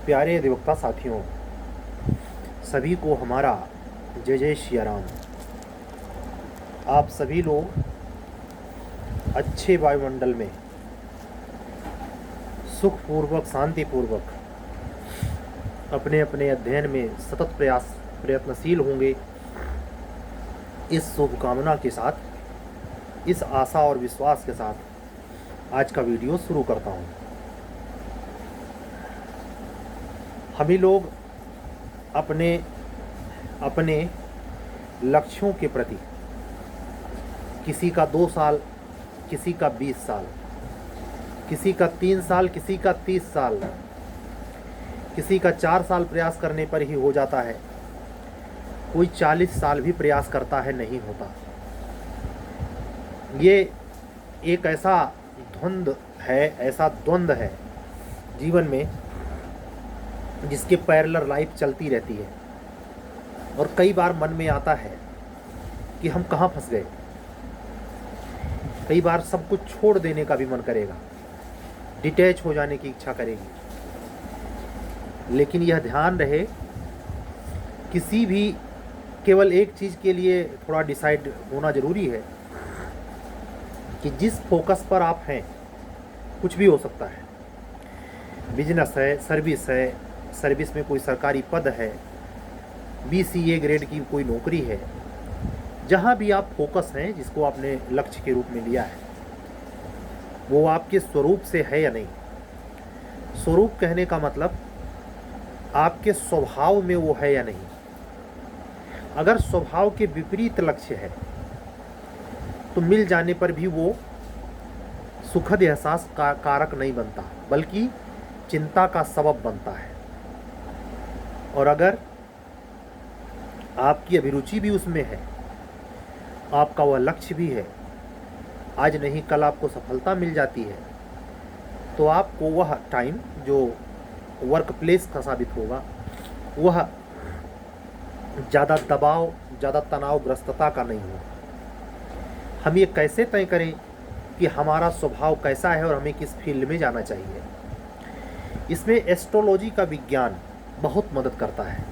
प्यारे अधिवक्ता साथियों, सभी को हमारा जय जय सिया राम। आप सभी लोग अच्छे वायुमंडल में सुखपूर्वक शांतिपूर्वक अपने अपने अध्ययन में सतत प्रयत्नशील होंगे, इस शुभकामना के साथ, इस आशा और विश्वास के साथ आज का वीडियो शुरू करता हूँ। हम लोग अपने अपने लक्ष्यों के प्रति, किसी का 2 साल, किसी का 20 साल, किसी का 3 साल, किसी का 30 साल, किसी का 4 साल प्रयास करने पर ही हो जाता है, कोई 40 साल भी प्रयास करता है नहीं होता। ये एक ऐसा द्वंद्व है जीवन में, जिसके पैरेलल लाइफ चलती रहती है। और कई बार मन में आता है कि हम कहाँ फंस गए। कई बार सब कुछ छोड़ देने का भी मन करेगा, डिटैच हो जाने की इच्छा करेगी। लेकिन यह ध्यान रहे, किसी भी केवल एक चीज़ के लिए थोड़ा डिसाइड होना ज़रूरी है कि जिस फोकस पर आप हैं, कुछ भी हो सकता है। बिजनेस है, सर्विस है, सर्विस में कोई सरकारी पद है, BCA ग्रेड की कोई नौकरी है, जहाँ भी आप फोकस हैं, जिसको आपने लक्ष्य के रूप में लिया है, वो आपके स्वरूप से है या नहीं। स्वरूप कहने का मतलब आपके स्वभाव में वो है या नहीं। अगर स्वभाव के विपरीत लक्ष्य है तो मिल जाने पर भी वो सुखद एहसास का कारक नहीं बनता, बल्कि चिंता का सबब बनता है। और अगर आपकी अभिरुचि भी उसमें है, आपका वह लक्ष्य भी है, आज नहीं कल आपको सफलता मिल जाती है, तो आपको वह टाइम जो वर्क प्लेस का साबित होगा, वह ज़्यादा दबाव, ज़्यादा तनावग्रस्तता का नहीं होगा। हम ये कैसे तय करें कि हमारा स्वभाव कैसा है और हमें किस फील्ड में जाना चाहिए? इसमें एस्ट्रोलॉजी का विज्ञान बहुत मदद करता है।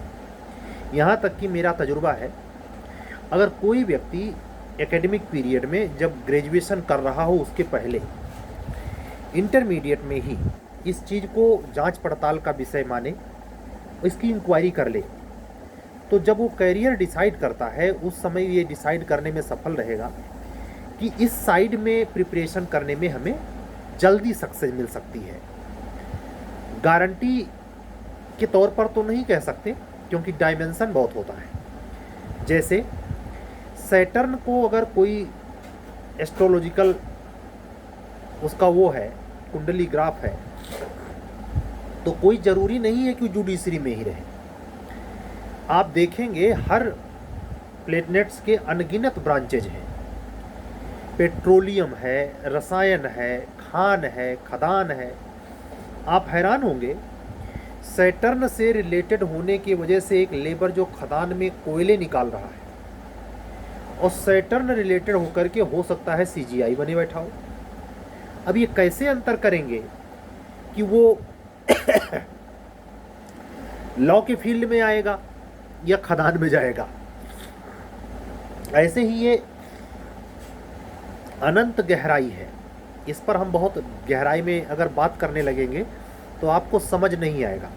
यहाँ तक कि मेरा तजुर्बा है, अगर कोई व्यक्ति एकेडमिक पीरियड में जब ग्रेजुएशन कर रहा हो, उसके पहले इंटरमीडिएट में ही इस चीज़ को जांच पड़ताल का विषय माने, इसकी इंक्वायरी कर ले, तो जब वो करियर डिसाइड करता है, उस समय ये डिसाइड करने में सफल रहेगा कि इस साइड में प्रिपरेशन करने में हमें जल्दी सक्सेस मिल सकती है। गारंटी के तौर पर तो नहीं कह सकते, क्योंकि डायमेंशन बहुत होता है। जैसे सैटर्न को अगर कोई एस्ट्रोलॉजिकल उसका वो है, कुंडली ग्राफ है, तो कोई ज़रूरी नहीं है कि जुडिशरी में ही रहे। आप देखेंगे हर प्लेनेट्स के अनगिनत ब्रांचेज हैं। पेट्रोलियम है, रसायन है, खान है, खदान है। आप हैरान होंगे, सैटर्न से रिलेटेड होने की वजह से एक लेबर जो खदान में कोयले निकाल रहा है, और सैटर्न रिलेटेड होकर के हो सकता है CGI बने बैठा हो। अब ये कैसे अंतर करेंगे कि वो लॉ के फील्ड में आएगा या खदान में जाएगा? ऐसे ही ये अनंत गहराई है। इस पर हम बहुत गहराई में अगर बात करने लगेंगे तो आपको समझ नहीं आएगा।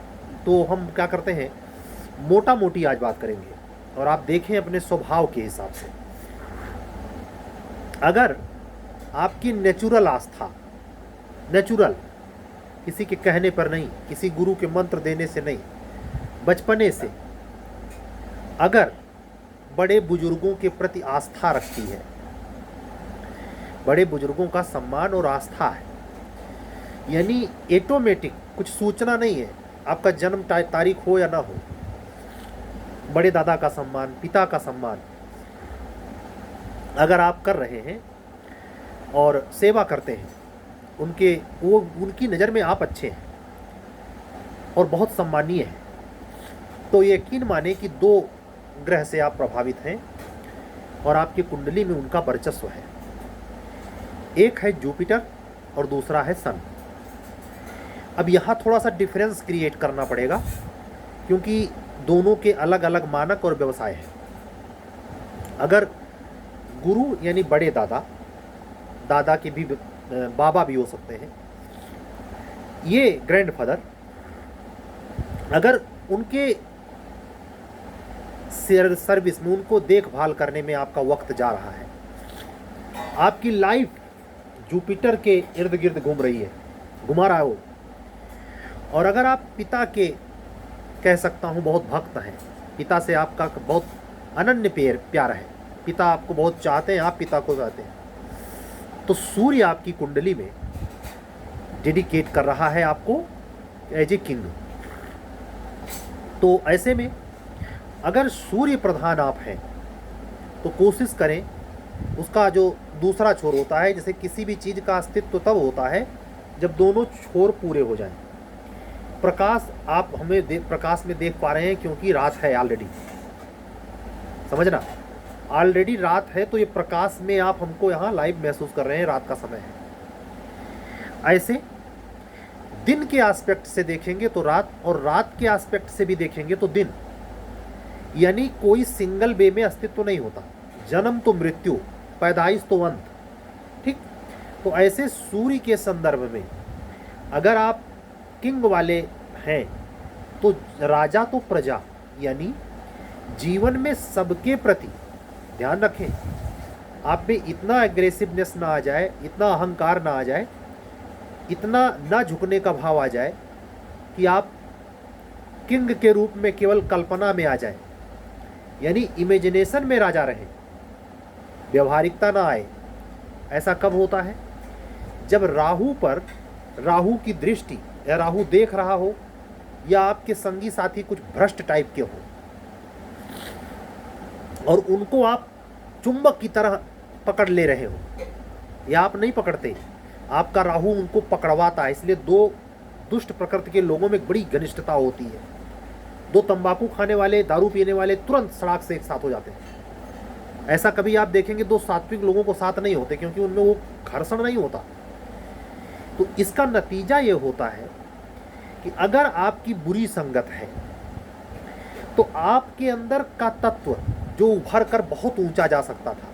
तो हम क्या करते हैं, मोटा मोटी आज बात करेंगे, और आप देखें अपने स्वभाव के हिसाब से। अगर आपकी नेचुरल आस्था, नेचुरल, किसी के कहने पर नहीं, किसी गुरु के मंत्र देने से नहीं, बचपने से अगर बड़े बुजुर्गों के प्रति आस्था रखती है, बड़े बुजुर्गों का सम्मान और आस्था है, यानी ऑटोमेटिक, कुछ सूचना नहीं है, आपका जन्म तारीख हो या ना हो, बड़े दादा का सम्मान, पिता का सम्मान अगर आप कर रहे हैं और सेवा करते हैं, उनकी नज़र में आप अच्छे हैं और बहुत सम्मानीय हैं, तो यकीन माने कि 2 ग्रह से आप प्रभावित हैं और आपकी कुंडली में उनका वर्चस्व है। एक है जुपिटर और दूसरा है सन। अब यहाँ थोड़ा सा डिफरेंस क्रिएट करना पड़ेगा, क्योंकि दोनों के अलग अलग मानक और व्यवसाय हैं। अगर गुरु यानी बड़े दादा, दादा के भी बाबा भी हो सकते हैं, ये ग्रैंडफादर, अगर उनके सर्विस में, उनको देखभाल करने में आपका वक्त जा रहा है, आपकी लाइफ जुपिटर के इर्द गिर्द घूम रही है, घुमा रहा हो, और अगर आप पिता के, कह सकता हूँ, बहुत भक्त हैं, पिता से आपका बहुत अनन्य प्यार है, पिता आपको बहुत चाहते हैं, आप पिता को चाहते हैं, तो सूर्य आपकी कुंडली में डेडिकेट कर रहा है आपको एज ए किंग। तो ऐसे में अगर सूर्य प्रधान आप हैं तो कोशिश करें, उसका जो दूसरा छोर होता है, जैसे किसी भी चीज़ का अस्तित्व तब होता है जब दोनों छोर पूरे हो जाएं। प्रकाश आप हमें प्रकाश में देख पा रहे हैं क्योंकि रात है ऑलरेडी, समझना, ऑलरेडी रात है, तो ये प्रकाश में आप हमको यहाँ लाइव महसूस कर रहे हैं, रात का समय है। ऐसे दिन के एस्पेक्ट से देखेंगे तो रात, और रात के एस्पेक्ट से भी देखेंगे तो दिन, यानी कोई सिंगल वे में अस्तित्व नहीं होता, जन्म तो मृत्यु, पैदाइश तो अंत, ठीक। तो ऐसे सूर्य के संदर्भ में अगर आप किंग वाले हैं तो राजा तो प्रजा, यानी जीवन में सबके प्रति ध्यान रखें, आप में इतना एग्रेसिवनेस ना आ जाए, इतना अहंकार ना आ जाए, इतना ना झुकने का भाव आ जाए कि आप किंग के रूप में केवल कल्पना में आ जाए, यानी इमेजिनेशन में राजा रहे, व्यवहारिकता ना आए। ऐसा कब होता है? जब राहु पर, राहु की दृष्टि, या राहु देख रहा हो, या आपके संगी साथी कुछ भ्रष्ट टाइप के हो और उनको आप चुंबक की तरह पकड़ ले रहे हो, या आप नहीं पकड़ते, आपका राहु उनको पकड़वाता है। इसलिए दो दुष्ट प्रकृति के लोगों में बड़ी घनिष्ठता होती है। दो तंबाकू खाने वाले, दारू पीने वाले तुरंत सड़क से एक साथ हो जाते हैं। ऐसा कभी आप देखेंगे दो सात्विक लोगों को साथ नहीं होते, क्योंकि उनमें वो घर्षण नहीं होता। तो इसका नतीजा ये होता है कि अगर आपकी बुरी संगत है तो आपके अंदर का तत्व जो उभर कर बहुत ऊंचा जा सकता था,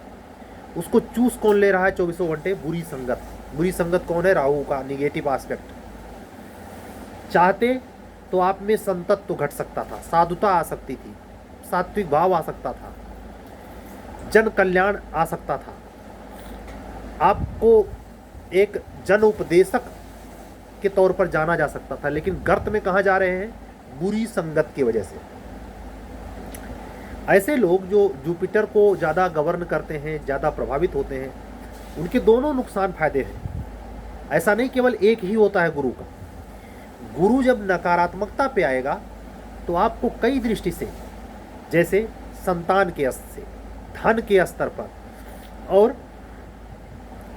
उसको चूस कौन ले रहा है 24 घंटे? बुरी संगत। बुरी संगत कौन है? राहु का निगेटिव एस्पेक्ट। चाहते तो आप में संतत्व घट सकता था, साधुता आ सकती थी, सात्विक भाव आ सकता था, जन कल्याण आ सकता था, आपको एक जन उपदेशक के तौर पर जाना जा सकता था। लेकिन गर्त में कहाँ जा रहे हैं? बुरी संगत की वजह से। ऐसे लोग जो जुपिटर को ज़्यादा गवर्न करते हैं, ज़्यादा प्रभावित होते हैं, उनके दोनों नुकसान फायदे हैं। ऐसा नहीं केवल एक ही होता है गुरु का। गुरु जब नकारात्मकता पे आएगा तो आपको कई दृष्टि से, जैसे संतान के स्तर से, धन के स्तर पर और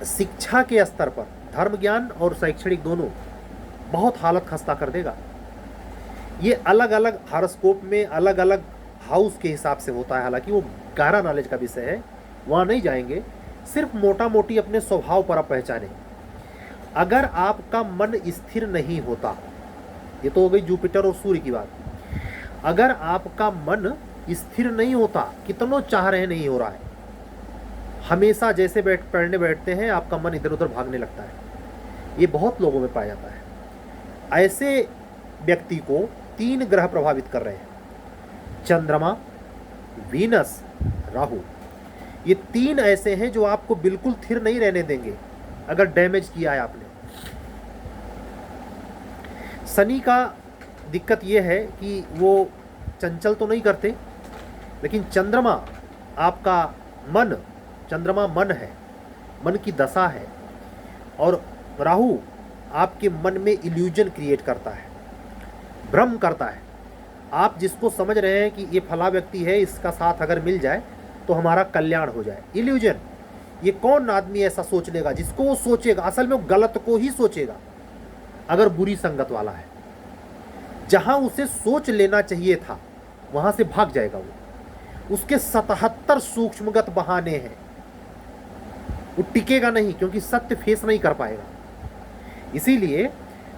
शिक्षा के स्तर पर, धर्म ज्ञान और शैक्षणिक दोनों, बहुत हालत खस्ता कर देगा। ये अलग अलग हॉरोस्कोप में अलग अलग हाउस के हिसाब से होता है, हालांकि वो गहरा नॉलेज का विषय है, वहाँ नहीं जाएंगे। सिर्फ मोटा मोटी अपने स्वभाव पर आप पहचानें। अगर आपका मन स्थिर नहीं होता, ये तो हो गई जुपिटर और सूर्य की बात, अगर आपका मन स्थिर नहीं होता, कितनों चाह रहे नहीं हो रहा है, हमेशा जैसे पढ़ने बैठते हैं आपका मन इधर उधर भागने लगता है, ये बहुत लोगों में पाया जाता है। ऐसे व्यक्ति को 3 ग्रह प्रभावित कर रहे हैं, चंद्रमा, वीनस, राहु। ये 3 ऐसे हैं जो आपको बिल्कुल स्थिर नहीं रहने देंगे अगर डैमेज किया है आपने। शनि का दिक्कत ये है कि वो चंचल तो नहीं करते, लेकिन चंद्रमा आपका मन, चंद्रमा मन है, मन की दशा है, और राहु आपके मन में इल्यूजन क्रिएट करता है, भ्रम करता है। आप जिसको समझ रहे हैं कि ये फला व्यक्ति है, इसका साथ अगर मिल जाए तो हमारा कल्याण हो जाए, इल्यूजन। ये कौन आदमी ऐसा सोच लेगा? जिसको वो सोचेगा असल में वो गलत को ही सोचेगा अगर बुरी संगत वाला है। जहां उसे सोच लेना चाहिए था वहां से भाग जाएगा वो। उसके 77 सूक्ष्मगत बहाने हैं, वो टिकेगा नहीं, क्योंकि सत्य फेस नहीं कर पाएगा। इसीलिए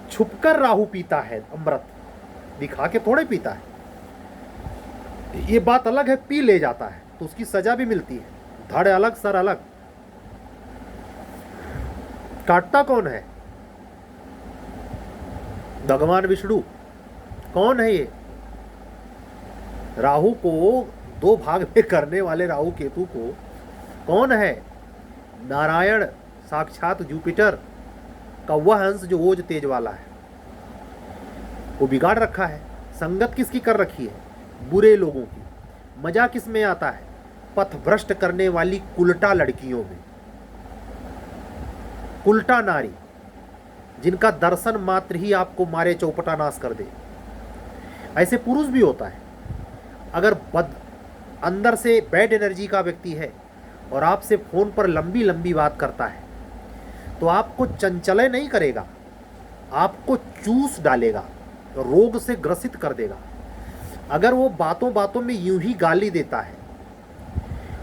छुपकर राहु पीता है अमृत, दिखा के थोड़े पीता है। ये बात अलग है, पी ले जाता है तो उसकी सजा भी मिलती है, धड़ अलग सर अलग। काटता कौन है? भगवान विष्णु। कौन है ये? राहु को दो भाग में करने वाले राहु केतु को कौन है? नारायण साक्षात जुपिटर का वह अंश जो ओज तेज वाला है, वो बिगाड़ रखा है। संगत किसकी कर रखी है? बुरे लोगों की। मजा किस में आता है? पथ भ्रष्ट करने वाली कुलटा लड़कियों में, कुलटा नारी, जिनका दर्शन मात्र ही आपको मारे चौपटा नाश कर दे। ऐसे पुरुष भी होता है। अगर अंदर से बैड एनर्जी का व्यक्ति है और आपसे फोन पर लंबी लंबी बात करता है तो आपको चंचले नहीं करेगा, आपको चूस डालेगा, रोग से ग्रसित कर देगा। अगर वो बातों बातों में यूं ही गाली देता है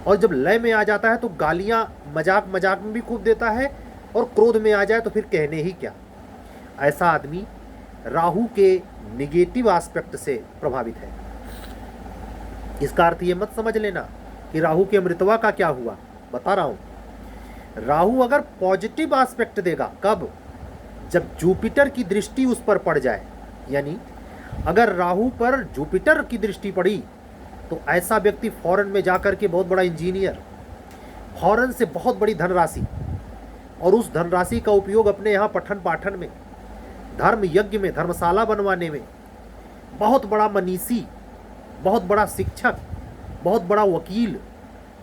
और जब लय में आ जाता है तो गालियां मजाक मजाक में भी खूब देता है, और क्रोध में आ जाए तो फिर कहने ही क्या। ऐसा आदमी राहु के निगेटिव एस्पेक्ट से प्रभावित है। इसका अर्थ ये मत समझ लेना कि राहु के अमृतवा का क्या हुआ। बता रहा हूं, राहु अगर पॉजिटिव एस्पेक्ट देगा कब? जब जुपिटर की दृष्टि उस पर पड़ जाए। यानी अगर राहु पर जुपिटर की दृष्टि पड़ी तो ऐसा व्यक्ति फॉरेन में जाकर के बहुत बड़ा इंजीनियर, फॉरेन से बहुत बड़ी धनराशि, और उस धनराशि का उपयोग अपने यहाँ पठन पाठन में, धर्म यज्ञ में, धर्मशाला बनवाने में, बहुत बड़ा मनीषी, बहुत बड़ा शिक्षक, बहुत बड़ा वकील,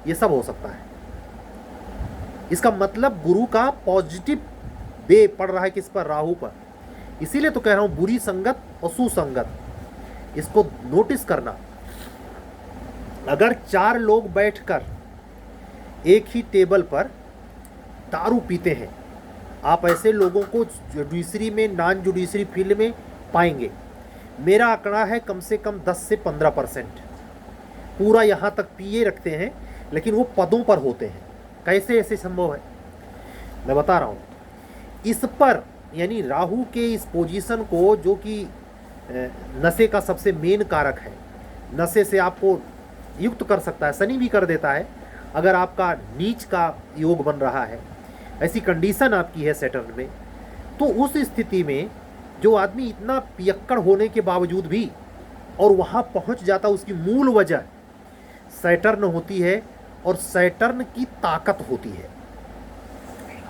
ये सब हो सकता है। इसका मतलब गुरु का पॉजिटिव वे पड़ रहा है किस पर? राहु पर। इसीलिए तो कह रहा हूं बुरी संगत और सुसंगत, इसको नोटिस करना। अगर 4 लोग बैठकर एक ही टेबल पर दारू पीते हैं, आप ऐसे लोगों को जुडिशरी में, नॉन जुडिशरी फील्ड में पाएंगे। मेरा आंकड़ा है कम से कम 10 से 15%। पूरा यहाँ तक पिए रखते हैं लेकिन वो पदों पर होते हैं। कैसे ऐसे संभव है? मैं बता रहा हूँ। इस पर यानी राहु के इस पोजीशन को, जो कि नशे का सबसे मेन कारक है, नशे से आपको युक्त कर सकता है, शनि भी कर देता है। अगर आपका नीच का योग बन रहा है, ऐसी कंडीशन आपकी है सैटर्न में, तो उस स्थिति में जो आदमी इतना पियक्कड़ होने के बावजूद भी और वहाँ पहुँच जाता, उसकी मूल वजह सैटर्न होती है और सैटर्न की ताकत होती है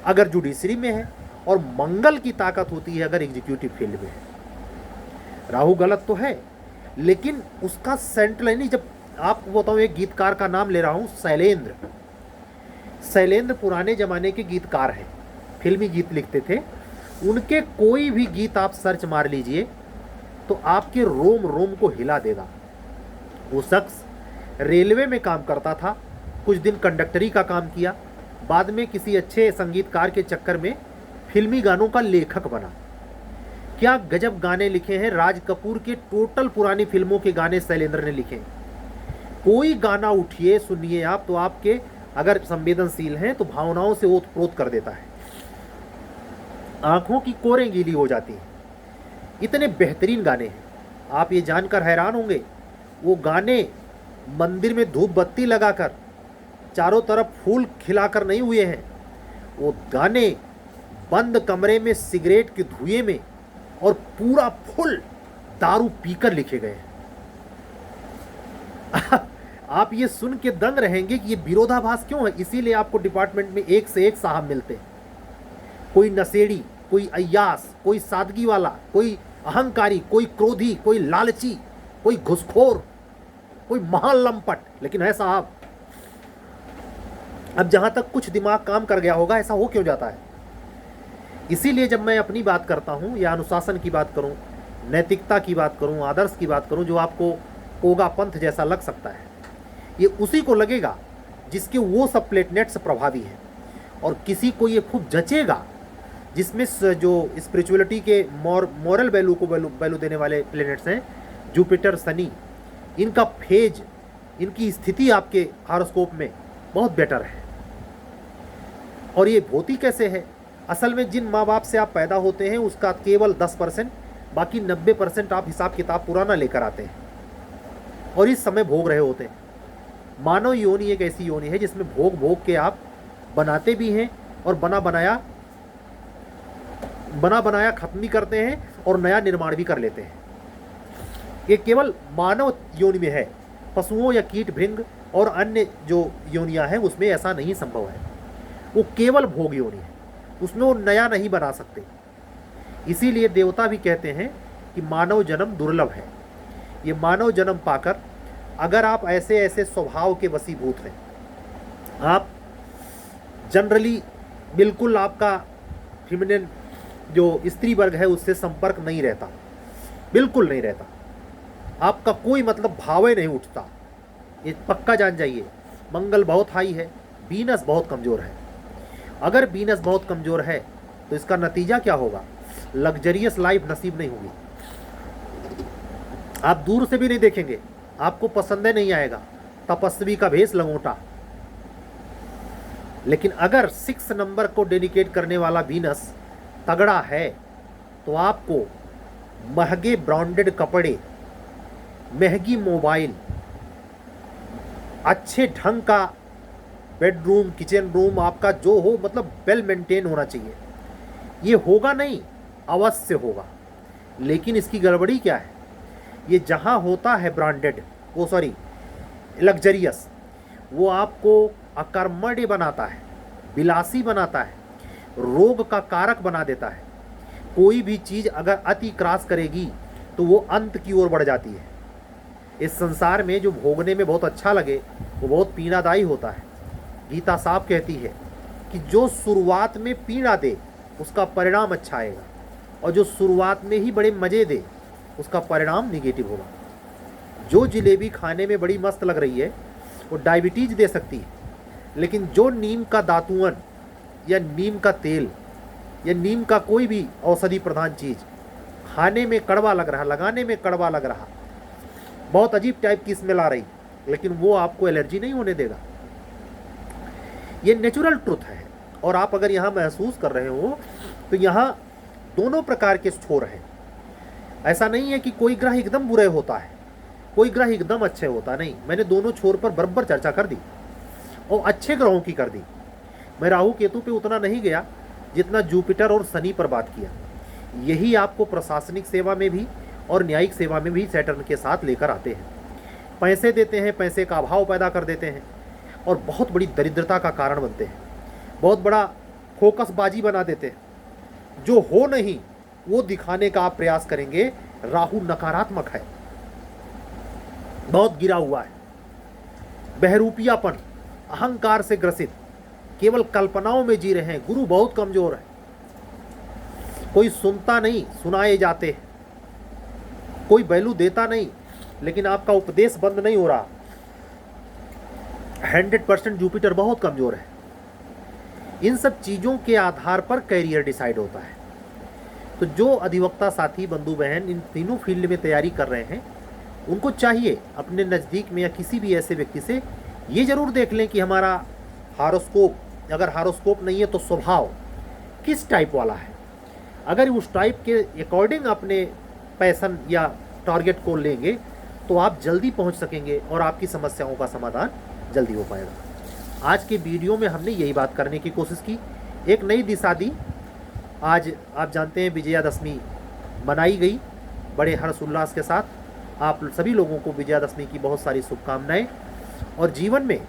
अगर जुडिशरी में है, और मंगल की ताकत होती है अगर एग्जीक्यूटिव फील्ड में है। राहु गलत तो है लेकिन उसका सेंट्रल, यानी जब आपको बताऊं, एक गीतकार का नाम ले रहा हूं, शैलेंद्र। शैलेंद्र पुराने जमाने के गीतकार हैं, फिल्मी गीत लिखते थे। उनके कोई भी गीत आप सर्च मार लीजिए तो आपके रोम रोम को हिला देगा। वो शख्स रेलवे में काम करता था, कुछ दिन कंडक्टरी का काम किया, बाद में किसी अच्छे संगीतकार के चक्कर में फिल्मी गानों का लेखक बना। क्या गजब गाने लिखे हैं। राज कपूर के टोटल पुरानी फिल्मों के गाने शैलेंद्र ने लिखे। कोई गाना उठिए सुनिए आप तो आपके, अगर संवेदनशील हैं तो भावनाओं से ओतप्रोत कर देता है, आंखों की कोरें गीली हो जाती हैं। इतने बेहतरीन गाने हैं, आप ये जानकर हैरान होंगे। वो गाने मंदिर में धूप बत्ती लगाकर, चारों तरफ फूल खिलाकर नहीं हुए हैं। वो गाने बंद कमरे में सिगरेट के धुएं में और पूरा फुल दारू पीकर लिखे गए हैं। आप ये सुन के दंग रहेंगे कि ये विरोधाभास क्यों है। इसीलिए आपको डिपार्टमेंट में एक से एक साहब मिलते हैं। कोई नशेड़ी, कोई अय्यास, कोई सादगी वाला, कोई अहंकारी, कोई क्रोधी, कोई लालची, कोई घुसखोर, कोई महान लंपट, लेकिन है साहब। अब जहां तक कुछ दिमाग काम कर गया होगा, ऐसा हो क्यों जाता है? इसीलिए जब मैं अपनी बात करता हूं या अनुशासन की बात करूं, नैतिकता की बात करूं, आदर्श की बात करूं, जो आपको कोगा पंथ जैसा लग सकता है, ये उसी को लगेगा जिसके वो सब प्लेनेट्स प्रभावी हैं। और किसी को ये खूब जचेगा जिसमें जो स्पिरिचुअलिटी के मॉरल वैल्यू को वैल्यू देने वाले प्लेनेट्स हैं, जुपिटर, शनि, इनका फेज, इनकी स्थिति आपके हॉरोस्कोप में बहुत बेटर है। और ये होती कैसे है? असल में जिन माँ बाप से आप पैदा होते हैं उसका केवल 10%, बाकी 90% आप हिसाब किताब पुराना लेकर आते हैं और इस समय भोग रहे होते हैं। मानव योनि एक ऐसी योनि है जिसमें भोग भोग के आप बनाते भी हैं और बना बनाया खत्म भी करते हैं और नया निर्माण भी कर लेते हैं। ये केवल मानव योनि में है, पशुओं या कीट भृंग और अन्य जो योनियां हैं उसमें ऐसा नहीं संभव है। वो केवल भोग योनि है, उसमें वो नया नहीं बना सकते। इसीलिए देवता भी कहते हैं कि मानव जन्म दुर्लभ है। ये मानव जन्म पाकर अगर आप ऐसे ऐसे स्वभाव के वशीभूत हैं, आप जनरली बिल्कुल आपका फेमिनिन जो स्त्री वर्ग है उससे संपर्क नहीं रहता, बिल्कुल नहीं रहता, आपका कोई मतलब भाव ही नहीं उठता, ये पक्का जान जाइए। मंगल बहुत हाई है, वीनस बहुत कमज़ोर है। अगर वीनस बहुत कमज़ोर है तो इसका नतीजा क्या होगा? लग्जरियस लाइफ नसीब नहीं होगी। आप दूर से भी नहीं देखेंगे, आपको पसंद नहीं आएगा, तपस्वी का भेष लंगोटा। लेकिन अगर 6 नंबर को डेडिकेट करने वाला वीनस तगड़ा है तो आपको महंगे ब्रांडेड कपड़े, महंगी मोबाइल, अच्छे ढंग का बेडरूम, किचन रूम आपका जो हो, मतलब वेल मेंटेन होना चाहिए। ये होगा नहीं, अवश्य होगा, लेकिन इसकी गड़बड़ी क्या है? ये जहाँ होता है ब्रांडेड, लग्जरियस, वो आपको अकर्मण्य बनाता है, विलासी बनाता है, रोग का कारक बना देता है। कोई भी चीज़ अगर अति क्रॉस करेगी तो वो अंत की ओर बढ़ जाती है। इस संसार में जो भोगने में बहुत अच्छा लगे वो बहुत पीड़ादायी होता है। गीता साफ कहती है कि जो शुरुआत में पीड़ा दे उसका परिणाम अच्छा आएगा, और जो शुरुआत में ही बड़े मज़े दे उसका परिणाम निगेटिव होगा। जो जलेबी खाने में बड़ी मस्त लग रही है वो डायबिटीज दे सकती है, लेकिन जो नीम का दातुअन या नीम का तेल या नीम का कोई भी औषधि प्रधान चीज़ खाने में कड़वा लग रहा, लगाने में कड़वा लग रहा, बहुत अजीब टाइप की स्मेल आ रही, लेकिन वो आपको एलर्जी नहीं होने देगा। ये नेचुरल ट्रुथ है। और आप अगर यहाँ महसूस कर रहे हो तो यहाँ दोनों प्रकार के छोर हैं। ऐसा नहीं है कि कोई ग्रह एकदम बुरे होता है, कोई ग्रह एकदम अच्छे होता नहीं। मैंने दोनों छोर पर बराबर चर्चा कर दी और अच्छे ग्रहों की कर दी। मैं राहु केतु पे उतना नहीं गया जितना जुपिटर और शनि पर बात किया। यही आपको प्रशासनिक सेवा में भी और न्यायिक सेवा में भी सैटर्न के साथ लेकर आते हैं। पैसे देते हैं, पैसे का अभाव पैदा कर देते हैं और बहुत बड़ी दरिद्रता का कारण बनते हैं, बहुत बड़ा फोकसबाजी बना देते हैं। जो हो नहीं वो दिखाने का आप प्रयास करेंगे। राहु नकारात्मक है, बहुत गिरा हुआ है, बहरूपियापन, अहंकार से ग्रसित, केवल कल्पनाओं में जी रहे हैं। गुरु बहुत कमजोर है, कोई सुनता नहीं, सुनाए जाते हैं, कोई वैल्यू देता नहीं, लेकिन आपका उपदेश बंद नहीं हो रहा। 100% जुपिटर बहुत कमजोर है। इन सब चीज़ों के आधार पर कैरियर डिसाइड होता है। तो जो अधिवक्ता साथी, बंधु बहन इन तीनों फील्ड में तैयारी कर रहे हैं, उनको चाहिए अपने नज़दीक में या किसी भी ऐसे व्यक्ति से ये ज़रूर देख लें कि हमारा हारोस्कोप, अगर हारोस्कोप नहीं है तो स्वभाव किस टाइप वाला है। अगर उस टाइप के अकॉर्डिंग अपने पैशन या टारगेट को लेंगे तो आप जल्दी पहुंच सकेंगे और आपकी समस्याओं का समाधान जल्दी हो पाएगा। आज के वीडियो में हमने यही बात करने की कोशिश की, एक नई दिशा दी। आज आप जानते हैं विजयादशमी मनाई गई बड़े हर्षोल्लास के साथ। आप सभी लोगों को विजयादशमी की बहुत सारी शुभकामनाएं, और जीवन में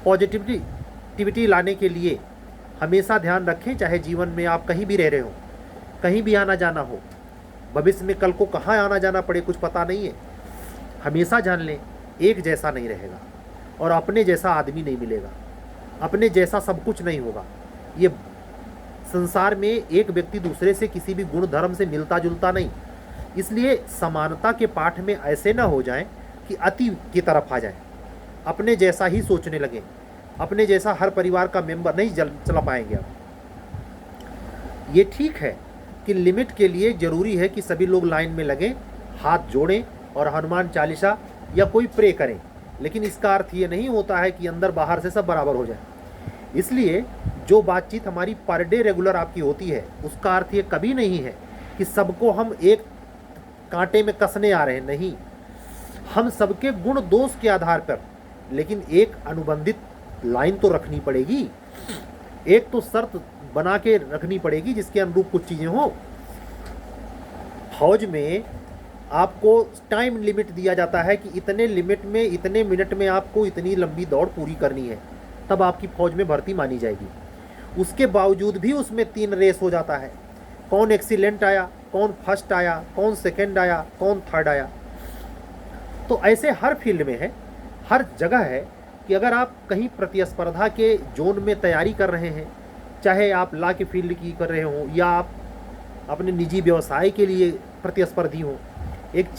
पॉजिटिविटी लाने के लिए हमेशा ध्यान रखें, चाहे जीवन में आप कहीं भी रह रहे हो, कहीं भी आना जाना हो, भविष्य में कल को कहाँ आना जाना पड़े कुछ पता नहीं है। हमेशा जान लें एक जैसा नहीं रहेगा और अपने जैसा आदमी नहीं मिलेगा, अपने जैसा सब कुछ नहीं होगा। ये संसार में एक व्यक्ति दूसरे से किसी भी गुण धर्म से मिलता जुलता नहीं। इसलिए समानता के पाठ में ऐसे ना हो जाएं कि अति की तरफ आ जाएं, अपने जैसा ही सोचने लगें, अपने जैसा हर परिवार का मेंबर नहीं चला पाएंगे आप। ये ठीक है कि लिमिट के लिए ज़रूरी है कि सभी लोग लाइन में लगें, हाथ जोड़ें और हनुमान चालीसा या कोई प्रे करें, लेकिन इसका अर्थ ये नहीं होता है कि अंदर बाहर से सब बराबर हो जाए। इसलिए जो बातचीत हमारी पर डे रेगुलर आपकी होती है, उसका अर्थ ये कभी नहीं है कि सबको हम एक कांटे में कसने आ रहे हैं, नहीं। हम सबके गुण दोष के आधार पर, लेकिन एक अनुबंधित लाइन तो रखनी पड़ेगी, एक तो शर्त बना के रखनी पड़ेगी जिसके अनुरूप कुछ चीज़ें हो। फौज में आपको टाइम लिमिट दिया जाता है कि इतने लिमिट में, इतने मिनट में आपको इतनी लंबी दौड़ पूरी करनी है, तब आपकी फौज में भर्ती मानी जाएगी। उसके बावजूद भी उसमें 3 रेस हो जाता है, कौन एक्सीलेंट आया, कौन फर्स्ट आया, कौन सेकंड आया, कौन थर्ड आया। तो ऐसे हर फील्ड में है, हर जगह है कि अगर आप कहीं प्रतिस्पर्धा के जोन में तैयारी कर रहे हैं, चाहे आप लॉ के फील्ड की कर रहे हो या आप अपने निजी व्यवसाय के लिए प्रतिस्पर्धी हो, एक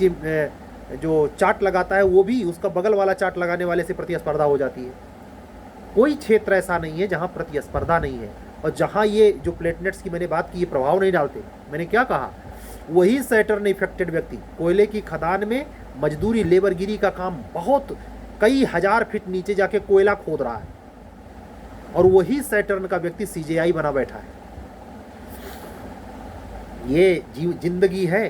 जो चार्ट लगाता है वो भी उसका बगल वाला चार्ट लगाने वाले से प्रतिस्पर्धा हो जाती है। कोई क्षेत्र ऐसा नहीं है जहाँ प्रतिस्पर्धा नहीं है और जहाँ ये जो प्लेटनेट्स की मैंने बात की ये प्रभाव नहीं डालते। मैंने क्या कहा, वही सैटर्न इफेक्टेड व्यक्ति कोयले की खदान में मजदूरी लेबरगिरी का काम बहुत कई हजार फीट नीचे जाके कोयला खोद रहा है और वही सैटर्न का व्यक्ति सीजेआई बना बैठा है। ये जिंदगी है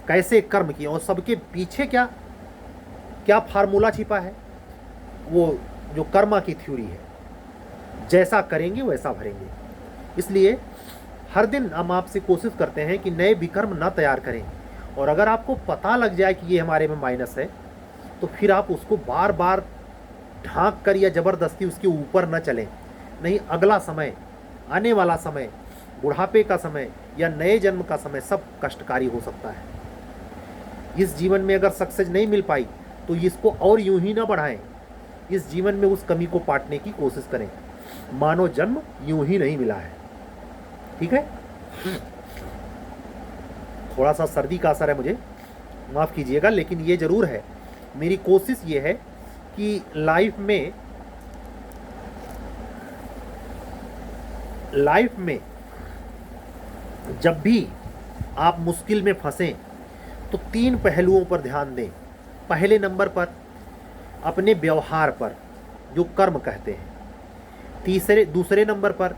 कैसे कर्म की, और सबके पीछे क्या क्या फार्मूला छिपा है, वो जो कर्मा की थ्योरी है, जैसा करेंगे वैसा भरेंगे। इसलिए हर दिन हम आपसे कोशिश करते हैं कि नए विकर्म ना तैयार करें, और अगर आपको पता लग जाए कि ये हमारे में माइनस है तो फिर आप उसको बार बार ढांक कर या ज़बरदस्ती उसके ऊपर न चलें। नहीं, अगला समय, आने वाला समय, बुढ़ापे का समय या नए जन्म का समय सब कष्टकारी हो सकता है। इस जीवन में अगर सक्सेस नहीं मिल पाई तो इसको और यूं ही ना बढ़ाएं, इस जीवन में उस कमी को पाटने की कोशिश करें। मानव जन्म यूं ही नहीं मिला है, ठीक है। थोड़ा सा सर्दी का असर है, मुझे माफ़ कीजिएगा, लेकिन ये ज़रूर है, मेरी कोशिश ये है कि लाइफ में जब भी आप मुश्किल में फंसें तो 3 पहलुओं पर ध्यान दें। पहले नंबर पर अपने व्यवहार पर, जो कर्म कहते हैं। दूसरे नंबर पर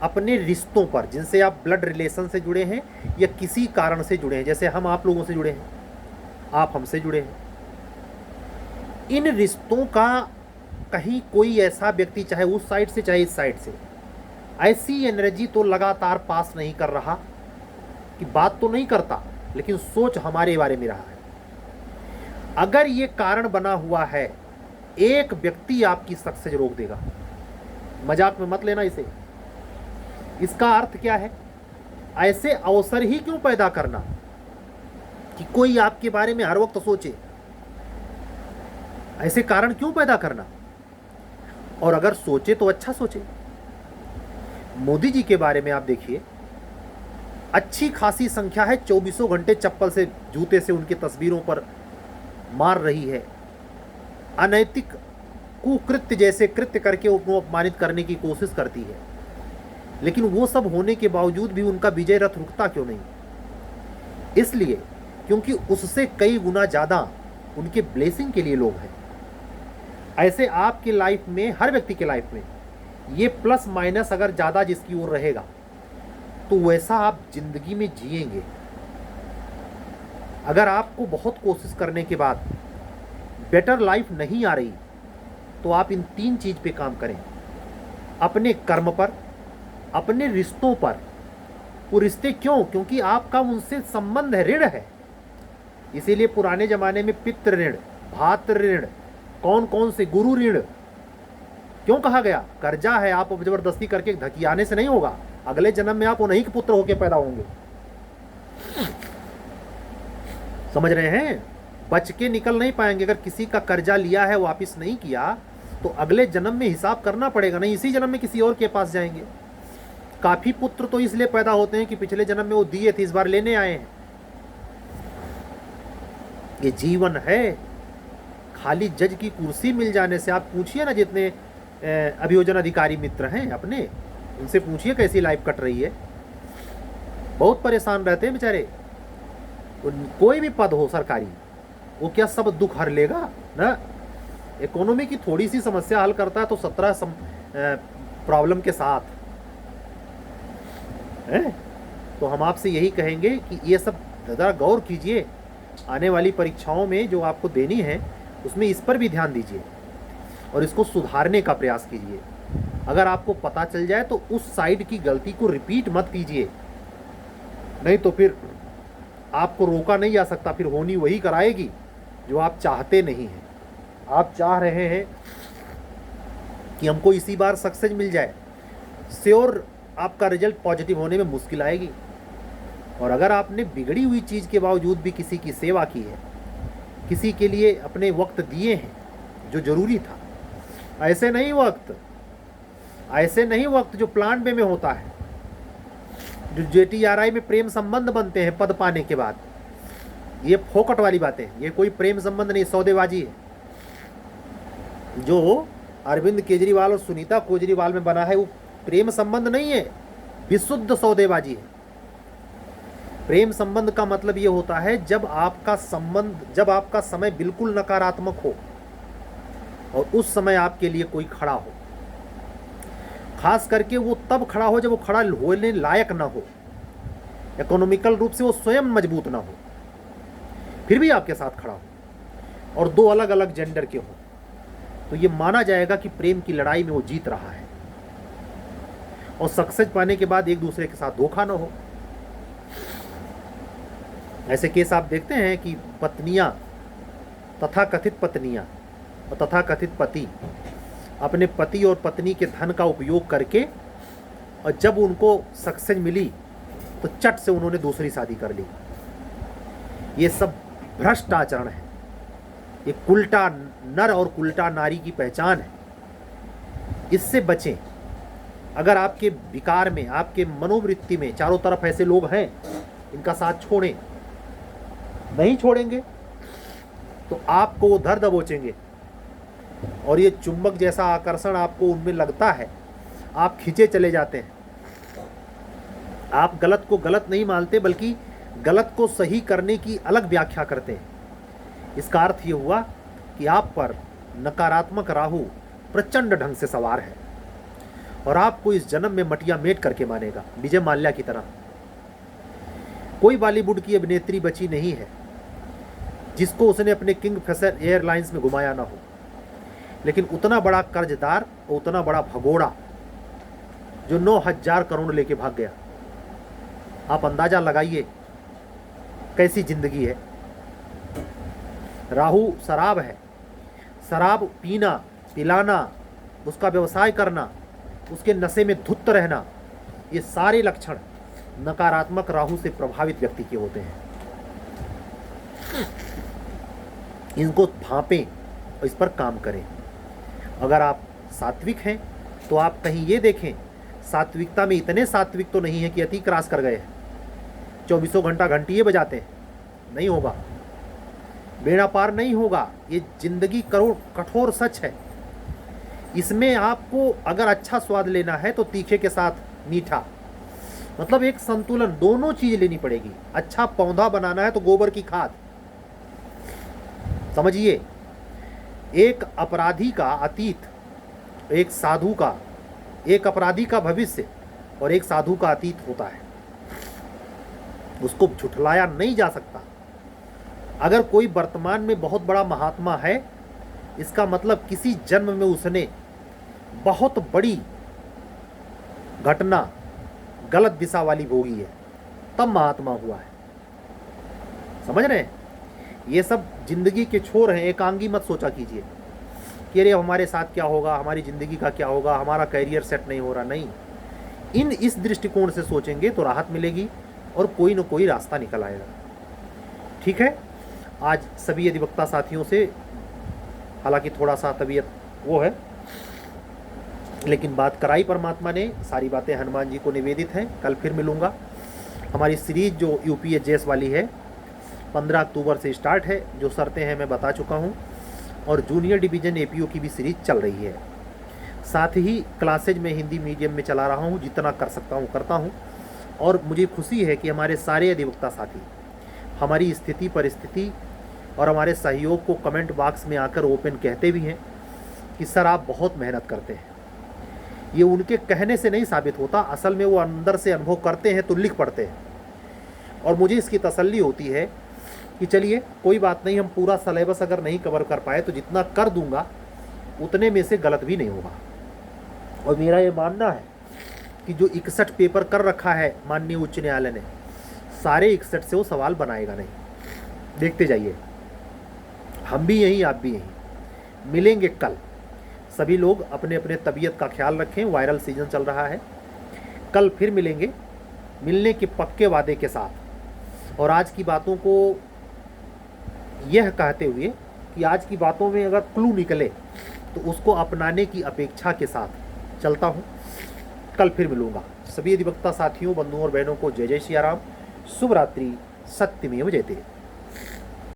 अपने रिश्तों पर, जिनसे आप ब्लड रिलेशन से जुड़े हैं या किसी कारण से जुड़े हैं, जैसे हम आप लोगों से जुड़े हैं, आप हमसे जुड़े हैं। इन रिश्तों का कहीं कोई ऐसा व्यक्ति, चाहे उस साइड से चाहे इस साइड से, ऐसी एनर्जी तो लगातार पास नहीं कर रहा कि बात तो नहीं करता लेकिन सोच हमारे बारे में रहा है। अगर ये कारण बना हुआ है, एक व्यक्ति आपकी सक्सेस रोक देगा। मजाक में मत लेना इसे। इसका अर्थ क्या है, ऐसे अवसर ही क्यों पैदा करना कि कोई आपके बारे में हर वक्त सोचे, ऐसे कारण क्यों पैदा करना। और अगर सोचे तो अच्छा सोचे। मोदी जी के बारे में आप देखिए, अच्छी खासी संख्या है 24 घंटे चप्पल से, जूते से उनकी तस्वीरों पर मार रही है। अनैतिक कुकृत्य जैसे कृत्य करके उनको अपमानित करने की कोशिश करती है, लेकिन वो सब होने के बावजूद भी उनका विजय रथ रुकता क्यों नहीं? इसलिए क्योंकि उससे कई गुना ज़्यादा उनके ब्लेसिंग के लिए लोग हैं। ऐसे आपकी लाइफ में, हर व्यक्ति के लाइफ में ये प्लस माइनस अगर ज़्यादा जिसकी ओर रहेगा तो वैसा आप जिंदगी में जिएंगे। अगर आपको बहुत कोशिश करने के बाद बेटर लाइफ नहीं आ रही तो आप इन 3 चीज़ पे काम करें, अपने कर्म पर, अपने रिश्तों पर। वो रिश्ते क्यों? क्योंकि आपका उनसे संबंध है, ऋण है। इसीलिए पुराने ज़माने में पितृ ऋण, भातृ ऋण, कौन कौन से गुरु ऋण क्यों कहा गया? कर्जा है, आप जबरदस्ती करके धकियाने से नहीं होगा। अगले जन्म में आप उन्हीं के पुत्र होकर पैदा होंगे। समझ रहे हैं? बच के निकल नहीं पाएंगे। अगर किसी का कर्जा लिया है वापस नहीं किया तो अगले जन्म में हिसाब करना पड़ेगा, नहीं इसी जन्म में किसी और के पास जाएंगे। काफी पुत्र तो इसलिए पैदा होते हैं कि पिछले जन्म में वो दिए थे, इस बार लेने आए हैं। ये जीवन है। खाली जज की कुर्सी मिल जाने से, आप पूछिए ना जितने अभियोजन अधिकारी मित्र हैं अपने, उनसे पूछिए कैसी लाइफ कट रही है। बहुत परेशान रहते हैं बेचारे। कोई भी पद हो सरकारी, वो क्या सब दुख हर लेगा ना? इकोनॉमी की थोड़ी सी समस्या हल करता है तो 17 प्रॉब्लम के साथ हैं। तो हम आपसे यही कहेंगे कि ये सब ज़रा गौर कीजिए, आने वाली परीक्षाओं में जो आपको देनी है उसमें इस पर भी ध्यान दीजिए और इसको सुधारने का प्रयास कीजिए। अगर आपको पता चल जाए तो उस साइड की गलती को रिपीट मत कीजिए, नहीं तो फिर आपको रोका नहीं जा सकता, फिर होनी वही कराएगी जो आप चाहते नहीं हैं। आप चाह रहे हैं कि हमको इसी बार सक्सेस मिल जाए, श्योर आपका रिजल्ट पॉजिटिव होने में मुश्किल आएगी। और अगर आपने बिगड़ी हुई चीज़ के बावजूद भी किसी की सेवा की है, किसी के लिए अपने वक्त दिए हैं जो ज़रूरी था, ऐसे नहीं वक्त जो प्लान बे में होता है, जो JTRI में प्रेम संबंध बनते हैं पद पाने के बाद, ये फोकट वाली बातें, ये कोई प्रेम संबंध नहीं, सौदेबाजी है। जो अरविंद केजरीवाल और सुनीता केजरीवाल में बना है वो प्रेम संबंध नहीं है, विशुद्ध सौदेबाजी है। प्रेम संबंध का मतलब ये होता है जब आपका समय बिल्कुल नकारात्मक हो और उस समय आपके लिए कोई खड़ा हो, खास करके वो तब खड़ा हो जब वो खड़ा होने लायक ना हो, इकोनॉमिकल रूप से वो स्वयं मजबूत ना हो, फिर भी आपके साथ खड़ा हो और दो अलग अलग जेंडर के हो, तो ये माना जाएगा कि प्रेम की लड़ाई में वो जीत रहा है और सक्सेस पाने के बाद एक दूसरे के साथ धोखा ना हो। ऐसे केस आप देखते हैं कि पत्नियां, तथाकथित पत्नियां और तथाकथित पति अपने पति और पत्नी के धन का उपयोग करके, और जब उनको सक्सेस मिली तो चट से उन्होंने दूसरी शादी कर ली। ये सब भ्रष्ट आचरण है, ये कुल्टा नर और कुल्टा नारी की पहचान है। इससे बचें। अगर आपके विकार में, आपके मनोवृत्ति में चारों तरफ ऐसे लोग हैं, इनका साथ छोड़ें, नहीं छोड़ेंगे तो आपको वो धर दबोचेंगे और ये चुंबक जैसा आकर्षण आपको उनमें लगता है, आप खींचे चले जाते हैं। आप गलत को गलत नहीं मानते, बल्कि गलत को सही करने की अलग व्याख्या करते हैं। इसका अर्थ ये हुआ कि आप पर नकारात्मक राहु प्रचंड ढंग से सवार है और आपको इस जन्म में मटिया मेट करके मानेगा, विजय माल्या की तरह। कोई बॉलीवुड की अभिनेत्री बची नहीं है जिसको उसने अपने किंगफिशर एयरलाइंस में घुमाया ना हो, लेकिन उतना बड़ा कर्जदार और उतना बड़ा भगोड़ा जो 9,000 करोड़ लेके भाग गया, आप अंदाजा लगाइए कैसी जिंदगी है। राहु शराब है, शराब पीना, पिलाना, उसका व्यवसाय करना, उसके नशे में धुत रहना, ये सारे लक्षण नकारात्मक राहु से प्रभावित व्यक्ति के होते हैं। इनको भांपें और इस पर काम करें। अगर आप सात्विक हैं तो आप कहीं ये देखें, सात्विकता में इतने सात्विक तो नहीं है कि अति क्रॉस कर गए हैं, 24 घंटा घंटी बजाते हैं, नहीं होगा, बेड़ा पार नहीं होगा। ये जिंदगी कठोर सच है। इसमें आपको अगर अच्छा स्वाद लेना है तो तीखे के साथ मीठा, मतलब एक संतुलन, दोनों चीज लेनी पड़ेगी। अच्छा पौधा बनाना है तो गोबर की खाद, समझिए। एक अपराधी का अतीत, एक साधु का, एक अपराधी का भविष्य और एक साधु का अतीत होता है, उसको झुठलाया नहीं जा सकता। अगर कोई वर्तमान में बहुत बड़ा महात्मा है, इसका मतलब किसी जन्म में उसने बहुत बड़ी घटना गलत दिशा वाली भोगी है, तब महात्मा हुआ है। समझ रहे हैं? ये सब जिंदगी के छोर हैं। एकांगी मत सोचा कीजिए कि अरे हमारे साथ क्या होगा, हमारी ज़िंदगी का क्या होगा, हमारा करियर सेट नहीं हो रहा। नहीं, इस दृष्टिकोण से सोचेंगे तो राहत मिलेगी और कोई न कोई रास्ता निकल आएगा। ठीक है, आज सभी अधिवक्ता साथियों से, हालांकि थोड़ा सा तबीयत वो है, लेकिन बात कराई परमात्मा ने, सारी बातें हनुमान जी को निवेदित हैं। कल फिर मिलूँगा। हमारी सीरीज़ जो UPSS वाली है 15 अक्टूबर से स्टार्ट है। जो शर्तें हैं मैं बता चुका हूँ, और जूनियर डिवीज़न APO की भी सीरीज़ चल रही है। साथ ही क्लासेज में हिंदी मीडियम में चला रहा हूँ, जितना कर सकता हूँ करता हूँ। और मुझे खुशी है कि हमारे सारे अधिवक्ता साथी हमारी स्थिति परिस्थिति और हमारे सहयोग को कमेंट बॉक्स में आकर ओपन कहते भी हैं कि सर आप बहुत मेहनत करते हैं। ये उनके कहने से नहीं साबित होता, असल में वो अंदर से अनुभव करते हैं तो लिख पड़ते हैं। और मुझे इसकी तसल्ली होती है कि चलिए कोई बात नहीं, हम पूरा सिलेबस अगर नहीं कवर कर पाए तो जितना कर दूंगा उतने में से गलत भी नहीं होगा। और मेरा ये मानना है कि जो 61 पेपर कर रखा है माननीय उच्च न्यायालय ने, सारे 61 से वो सवाल बनाएगा नहीं। देखते जाइए, हम भी यहीं, आप भी यहीं। मिलेंगे कल। सभी लोग अपने अपने तबीयत का ख्याल रखें, वायरल सीजन चल रहा है। कल फिर मिलेंगे, मिलने के पक्के वादे के साथ। और आज की बातों को यह कहते हुए कि आज की बातों में अगर क्लू निकले तो उसको अपनाने की अपेक्षा के साथ चलता हूँ। कल फिर मिलूंगा। सभी अधिवक्ता साथियों, बंधुओं और बहनों को जय जय सिया राम। शुभ रात्रि। सत्यमेव जयते।